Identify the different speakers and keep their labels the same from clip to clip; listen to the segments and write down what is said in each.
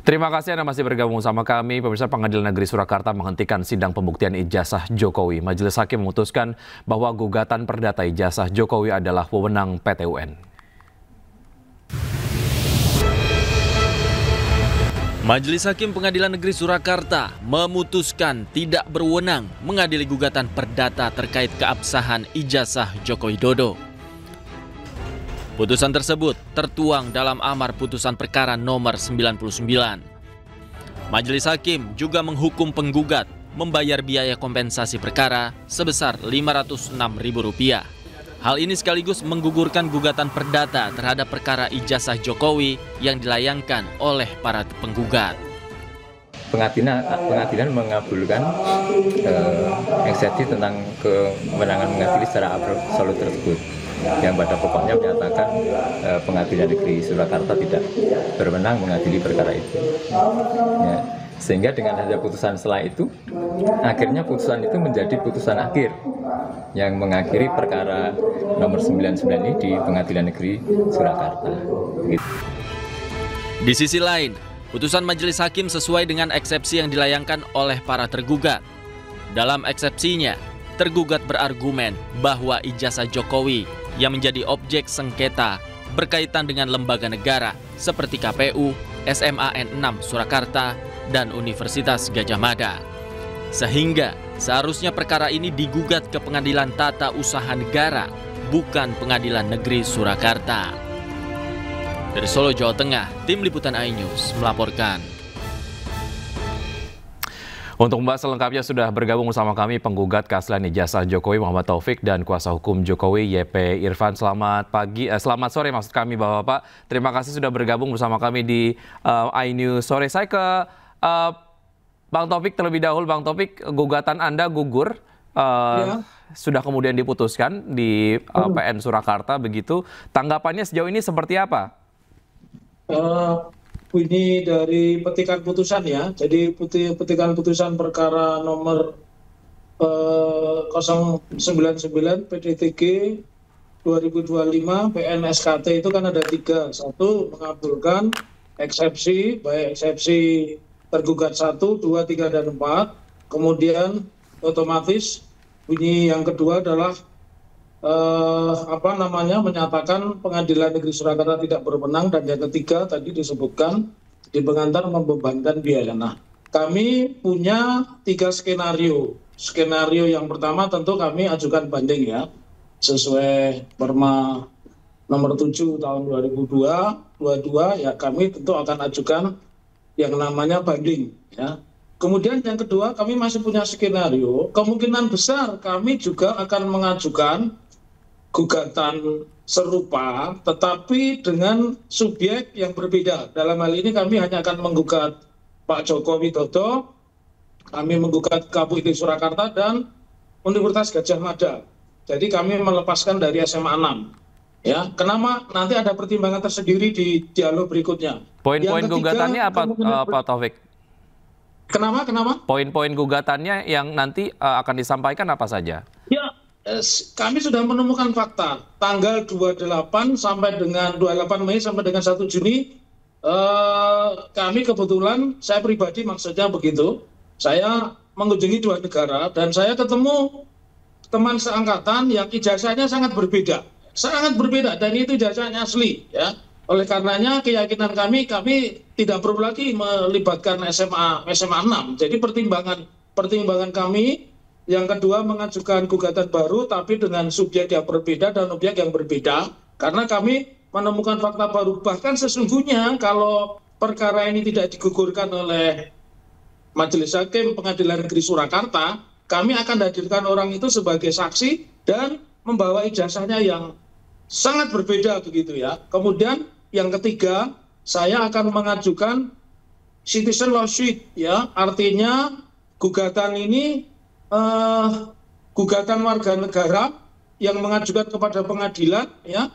Speaker 1: Terima kasih Anda masih bergabung sama kami. Pemirsa, Pengadilan Negeri Surakarta menghentikan sidang pembuktian ijazah Jokowi. Majelis Hakim memutuskan bahwa gugatan perdata ijazah Jokowi adalah wewenang PT UN.
Speaker 2: Majelis Hakim Pengadilan Negeri Surakarta memutuskan tidak berwenang mengadili gugatan perdata terkait keabsahan ijazah Joko Widodo. Putusan tersebut tertuang dalam amar putusan perkara nomor 99. Majelis Hakim juga menghukum penggugat membayar biaya kompensasi perkara sebesar Rp506.000. Hal ini sekaligus menggugurkan gugatan perdata terhadap perkara ijazah Jokowi yang dilayangkan oleh para penggugat.
Speaker 3: Pengadilan mengabulkan eksepsi tentang kewenangan mengadili secara absolut tersebut, yang pada pokoknya menyatakan Pengadilan Negeri Surakarta tidak berwenang mengadili perkara itu. Ya, sehingga dengan ada putusan setelah itu, akhirnya putusan itu menjadi putusan akhir yang mengakhiri perkara nomor 99 ini di Pengadilan Negeri Surakarta. Gitu.
Speaker 2: Di sisi lain, putusan Majelis Hakim sesuai dengan eksepsi yang dilayangkan oleh para tergugat. Dalam eksepsinya, tergugat berargumen bahwa ijazah Jokowi yang menjadi objek sengketa berkaitan dengan lembaga negara seperti KPU, SMAN 6 Surakarta, dan Universitas Gadjah Mada. Sehingga seharusnya perkara ini digugat ke Pengadilan Tata Usaha Negara, bukan Pengadilan Negeri Surakarta. Dari Solo, Jawa Tengah, Tim Liputan iNews melaporkan.
Speaker 1: Untuk membahas selengkapnya sudah bergabung bersama kami penggugat keaslian ijazah Jokowi Muhammad Taufik dan kuasa hukum Jokowi YP Irfan. Selamat pagi, selamat sore maksud kami Bapak-Bapak. Terima kasih sudah bergabung bersama kami di iNews sore. Saya ke Bang Taufik terlebih dahulu. Bang Taufik, gugatan Anda gugur. Sudah kemudian diputuskan di PN Surakarta begitu. Tanggapannya sejauh ini seperti apa?
Speaker 4: Ini dari petikan putusan ya. Jadi petikan putusan perkara nomor 099 PDTG 2025 PN SKT itu kan ada 3. 1 mengabulkan eksepsi, baik eksepsi tergugat 1, 2, 3, dan 4. Kemudian otomatis bunyi yang kedua adalah menyatakan Pengadilan Negeri Surakarta tidak berwenang, dan yang ketiga tadi disebutkan di pengantar membebankan biaya. Nah, kami punya 3 skenario. Skenario yang pertama tentu kami ajukan banding ya, sesuai Perma nomor 7 tahun 2022 ya, kami tentu akan ajukan yang namanya banding ya. Kemudian yang kedua, kami masih punya skenario kemungkinan besar kami juga akan mengajukan gugatan serupa tetapi dengan subjek yang berbeda. Dalam hal ini kami hanya akan menggugat Pak Joko Widodo, kami menggugat KPU Surakarta dan Universitas Gadjah Mada. Jadi kami melepaskan dari SMA 6. Ya, kenapa nanti ada pertimbangan tersendiri di dialog berikutnya.
Speaker 1: Poin-poin gugatannya apa Pak Taufik?
Speaker 4: Kenapa?
Speaker 1: Poin-poin gugatannya yang nanti akan disampaikan apa saja?
Speaker 4: Ya, kami sudah menemukan fakta tanggal 28 sampai dengan 28 Mei sampai dengan 1 Juni kami kebetulan, saya pribadi maksudnya begitu, saya mengunjungi 2 negara dan saya ketemu teman seangkatan yang ijazahnya sangat berbeda dan itu ijazahnya asli ya. Oleh karenanya keyakinan kami tidak perlu lagi melibatkan SMA 6. Jadi pertimbangan kami yang kedua mengajukan gugatan baru tapi dengan subjek yang berbeda dan objek yang berbeda, karena kami menemukan fakta baru. Bahkan sesungguhnya kalau perkara ini tidak digugurkan oleh Majelis Hakim Pengadilan Negeri Surakarta, kami akan hadirkan orang itu sebagai saksi dan membawa ijazahnya yang sangat berbeda begitu ya. Kemudian yang ketiga, saya akan mengajukan citizen lawsuit ya, artinya gugatan ini gugatan warga negara yang mengajukan kepada pengadilan ya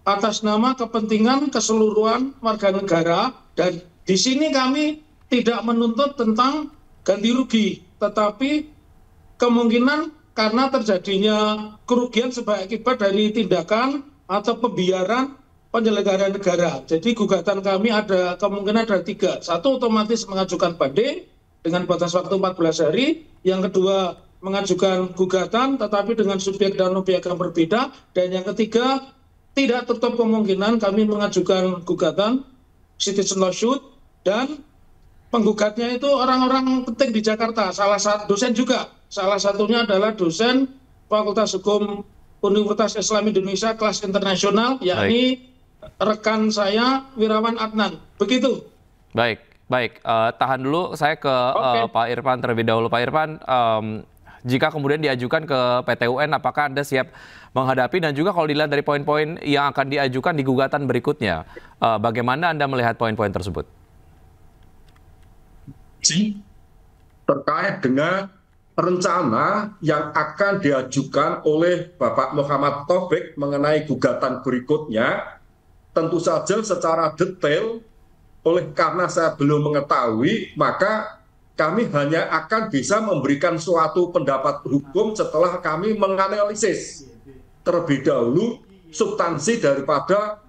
Speaker 4: atas nama kepentingan keseluruhan warga negara, dan di sini kami tidak menuntut tentang ganti rugi, tetapi kemungkinan karena terjadinya kerugian sebagai akibat dari tindakan atau pembiaran penyelenggara negara. Jadi gugatan kami ada kemungkinan ada 3. Satu, otomatis mengajukan banding dengan batas waktu 14 hari. Yang kedua, mengajukan gugatan tetapi dengan subjek dan objek yang berbeda. Dan yang ketiga, tidak tertutup kemungkinan kami mengajukan gugatan citizen lawsuit, dan penggugatnya itu orang-orang penting di Jakarta, salah satu dosen juga. Salah satunya adalah dosen Fakultas Hukum Universitas Islam Indonesia kelas internasional, yakni rekan saya Wirawan Adnan. Begitu.
Speaker 1: Baik. Tahan dulu, saya ke Pak Irfan terlebih dahulu. Pak Irfan, jika kemudian diajukan ke PT UN, apakah Anda siap menghadapi, dan juga kalau dilihat dari poin-poin yang akan diajukan di gugatan berikutnya, bagaimana Anda melihat poin-poin tersebut?
Speaker 5: Terkait dengan rencana yang akan diajukan oleh Bapak Muhammad Taufik mengenai gugatan berikutnya, tentu saja secara detail, karena saya belum mengetahui, maka kami hanya akan bisa memberikan suatu pendapat hukum setelah kami menganalisis terlebih dahulu substansi daripada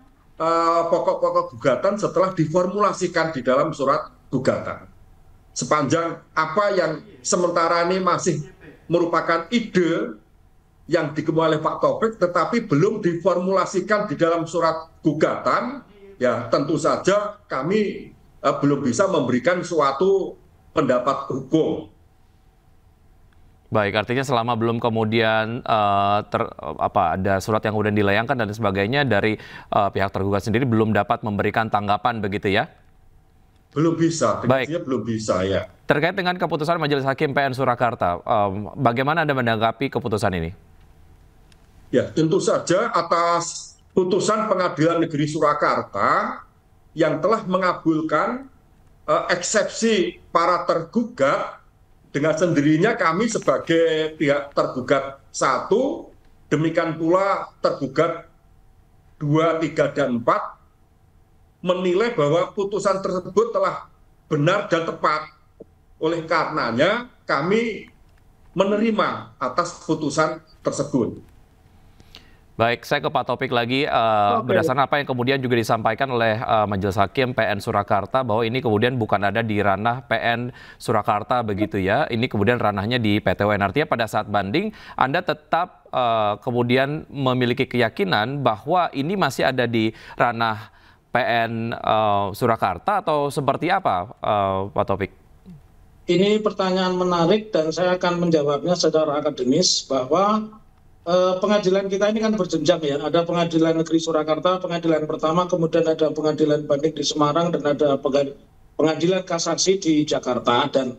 Speaker 5: pokok-pokok gugatan setelah diformulasikan di dalam surat gugatan. Sepanjang apa yang sementara ini masih merupakan ide yang dikemukakan oleh Pak Taufik tetapi belum diformulasikan di dalam surat gugatan, ya tentu saja kami belum bisa memberikan suatu pendapat hukum.
Speaker 1: Baik, artinya selama belum kemudian ada surat yang kemudian dilayangkan dan sebagainya dari pihak tergugat sendiri belum dapat memberikan tanggapan, begitu ya?
Speaker 5: Belum bisa, belum bisa ya.
Speaker 1: Terkait dengan keputusan Majelis Hakim PN Surakarta, bagaimana Anda menanggapi keputusan ini?
Speaker 5: Ya, tentu saja atas putusan Pengadilan Negeri Surakarta yang telah mengabulkan eksepsi para tergugat, dengan sendirinya kami sebagai pihak tergugat 1, demikian pula tergugat 2, 3, dan 4, menilai bahwa putusan tersebut telah benar dan tepat. Oleh karenanya kami menerima atas putusan tersebut.
Speaker 1: Baik, saya ke Pak Taufik lagi. Berdasarkan apa yang kemudian juga disampaikan oleh Majelis Hakim PN Surakarta, bahwa ini kemudian bukan ada di ranah PN Surakarta, begitu ya. Ini kemudian ranahnya di PT UN. Artinya pada saat banding, Anda tetap kemudian memiliki keyakinan bahwa ini masih ada di ranah PN Surakarta, atau seperti apa, Pak Taufik?
Speaker 4: Ini pertanyaan menarik dan saya akan menjawabnya secara akademis, bahwa pengadilan kita ini kan berjenjang ya. Ada Pengadilan Negeri Surakarta, pengadilan pertama, kemudian ada pengadilan banding di Semarang, dan ada pengadilan kasasi di Jakarta. Dan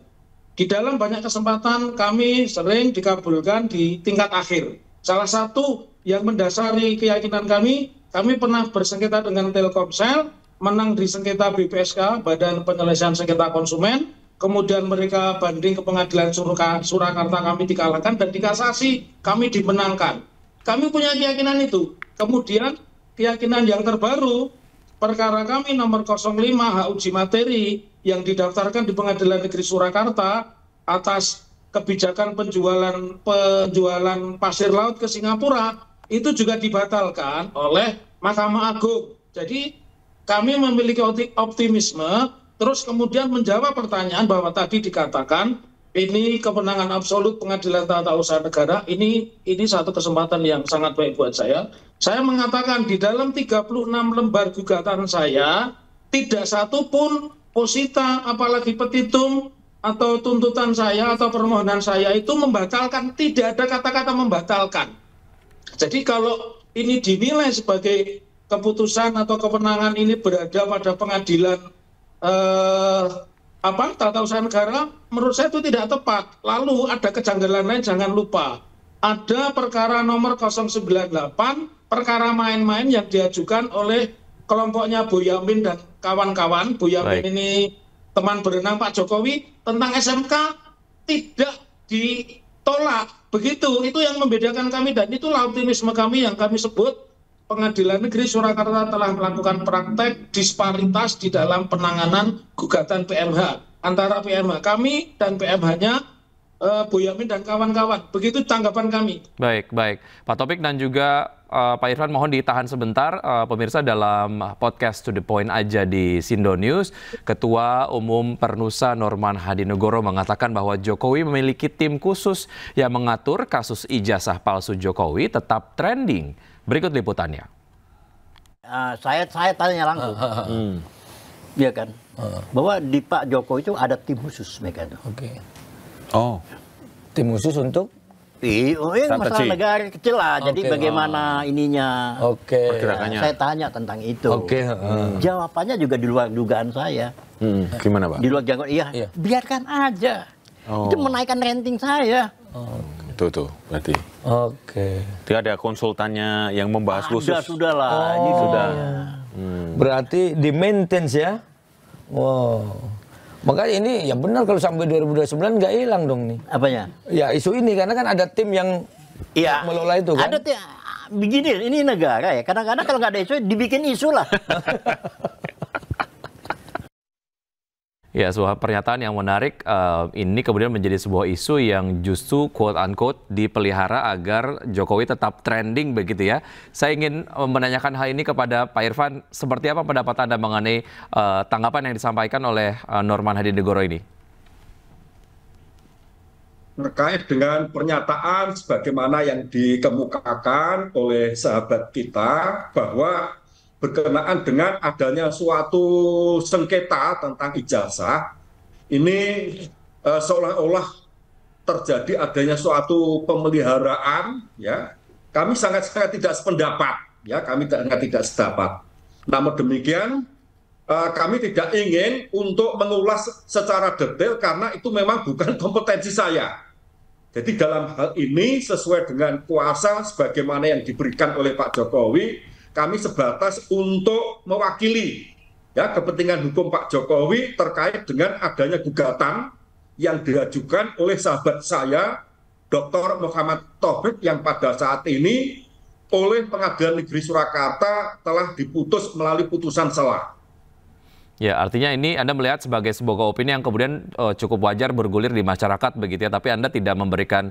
Speaker 4: di dalam banyak kesempatan kami sering dikabulkan di tingkat akhir. Salah satu yang mendasari keyakinan kami pernah bersengketa dengan Telkomsel, menang di sengketa BPSK, Badan Penyelesaian Sengketa Konsumen. Kemudian mereka banding ke Pengadilan Surakarta, kami dikalahkan, dan di kasasi kami dimenangkan. Kami punya keyakinan itu. Kemudian keyakinan yang terbaru, perkara kami nomor 05 hak uji materi yang didaftarkan di Pengadilan Negeri Surakarta atas kebijakan penjualan pasir laut ke Singapura, itu juga dibatalkan oleh Mahkamah Agung. Jadi kami memiliki optimisme. Terus kemudian menjawab pertanyaan bahwa tadi dikatakan ini kemenangan absolut Pengadilan Tata Usaha Negara, ini satu kesempatan yang sangat baik buat saya. Saya mengatakan di dalam 36 lembar gugatan saya, tidak satu pun posita, apalagi petitum atau tuntutan saya atau permohonan saya itu membatalkan, tidak ada kata-kata membatalkan. Jadi kalau ini dinilai sebagai keputusan atau kemenangan ini berada pada pengadilan Tata Usaha Negara, menurut saya itu tidak tepat. Lalu ada kejanggalan lain, jangan lupa. Ada perkara nomor 098, perkara main-main yang diajukan oleh kelompoknya Boyamin dan kawan-kawan. Boyamin ini teman berenang Pak Jokowi, tentang SMK tidak ditolak. Begitu, itu yang membedakan kami, dan itulah optimisme kami yang kami sebut Pengadilan Negeri Surakarta telah melakukan praktek disparitas di dalam penanganan gugatan PMH antara PMH kami dan PMH-nya Boyamin dan kawan-kawan. Begitu tanggapan kami.
Speaker 1: Baik, baik. Pak Taufik dan juga Pak Irfan mohon ditahan sebentar. Pemirsa, dalam podcast To The Point aja di Sindo News, Ketua Umum Pernusa Norman Hadinegoro mengatakan bahwa Jokowi memiliki tim khusus yang mengatur kasus ijazah palsu Jokowi tetap trending. Berikut liputannya.
Speaker 6: Saya tanya langsung, ya kan, bahwa di Pak Jokowi itu ada tim khusus mereka itu.
Speaker 7: Oke. Oh, tim khusus untuk
Speaker 6: masalah negara kecil lah. Jadi bagaimana ininya?
Speaker 7: pergerakannya.
Speaker 6: Saya tanya tentang itu. Jawabannya juga di luar dugaan saya.
Speaker 7: Gimana, Pak?
Speaker 6: Di luar jangkauan, iya. Biarkan aja. Itu menaikkan rating saya.
Speaker 7: Tuh, berarti. Tidak ada konsultannya yang membahas khusus.
Speaker 6: Sudah lah. Ini sudah.
Speaker 8: Berarti di maintenance ya. Wow. Makanya ini ya benar kalau sampai 2029 nggak hilang dong nih.
Speaker 6: Apanya?
Speaker 8: Ya isu ini karena kan ada tim yang mengelola itu kan.
Speaker 6: Ada begini, ini negara ya. Kadang-kadang kalau nggak ada isu, dibikin isu lah.
Speaker 1: Ya, sebuah pernyataan yang menarik, ini kemudian menjadi sebuah isu yang justru quote-unquote dipelihara agar Jokowi tetap trending begitu ya. Saya ingin menanyakan hal ini kepada Pak Irfan, seperti apa pendapat Anda mengenai tanggapan yang disampaikan oleh Norman Hadinegoro ini?
Speaker 5: Terkait dengan pernyataan sebagaimana yang dikemukakan oleh sahabat kita bahwa berkenaan dengan adanya suatu sengketa tentang ijazah, ini seolah-olah terjadi adanya suatu pemeliharaan, ya. Kami sangat-sangat tidak sependapat, ya. Kami sangat tidak sependapat. Namun demikian, kami tidak ingin untuk mengulas secara detail karena itu memang bukan kompetensi saya. Jadi dalam hal ini sesuai dengan kuasa sebagaimana yang diberikan oleh Pak Jokowi, kami sebatas untuk mewakili ya kepentingan hukum Pak Jokowi terkait dengan adanya gugatan yang diajukan oleh sahabat saya, Dr. Muhammad Taufik, yang pada saat ini oleh Pengadilan Negeri Surakarta telah diputus melalui putusan selah.
Speaker 1: Ya, artinya ini Anda melihat sebagai sebuah opini yang kemudian cukup wajar bergulir di masyarakat begitu ya, tapi Anda tidak memberikan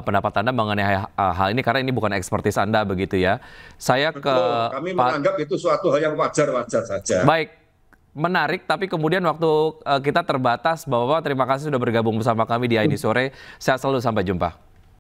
Speaker 1: pendapat Anda mengenai hal ini karena ini bukan ekspertis Anda begitu ya.
Speaker 5: Kami menganggap itu suatu hal yang wajar-wajar saja.
Speaker 1: Baik, menarik, tapi kemudian waktu kita terbatas. Bapak-bapak, terima kasih sudah bergabung bersama kami di ID Sore. Sehat selalu, sampai jumpa.